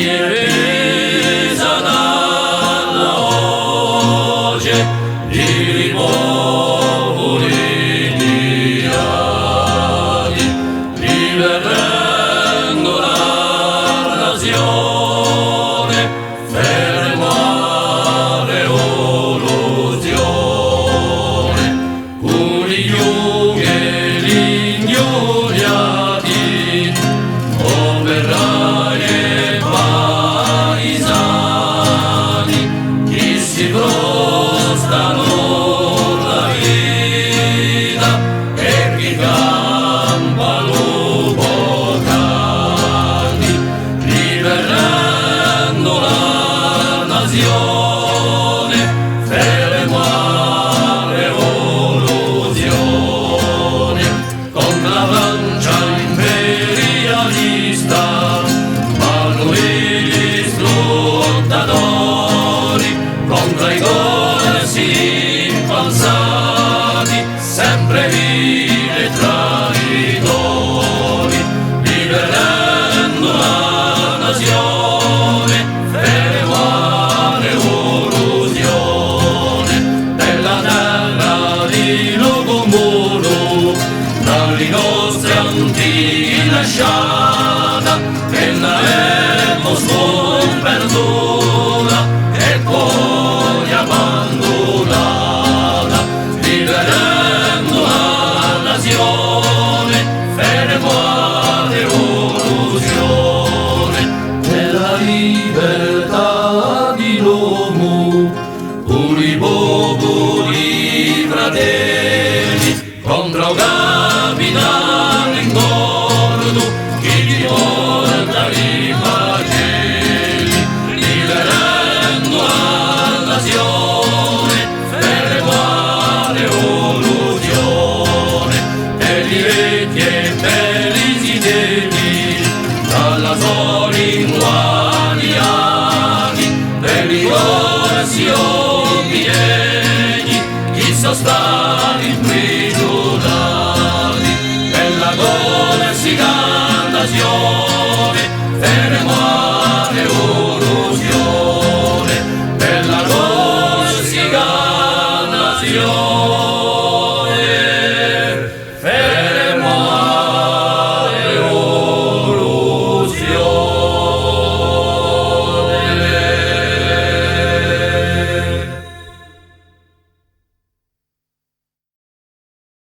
resa dalla voce di popoli indiani, riverendo la nazione, fermare l'illusione, con gli unghi ingiuriati, operai e paesani, chi si prostano la vita e chi campa lupo canti, riverendo la nazione, fermare l'illusione, con la lancia imperialista vanno gli sfruttatori contro i corsi impalsati, sempre vili e traditori, liberando la nazione, fermare l'illusione della terra di Lugumuru, dalle nostre antichi lasciata, che l'avemmo sperduta e poi abbandonata, liberando la nazione, fermare l'illusione della libertà di l'uomo, puri popoli fratelli, contro capitano ingordo, chi ti porta i flagelli, liberando la nazione, fermare l'illusione degli vecchi e belli fedeli, dalla solinguani anni, degli corsi obiegni, chi sono stati imprigionati, della corsica nazione, fermare l'illusione della corsica nazione.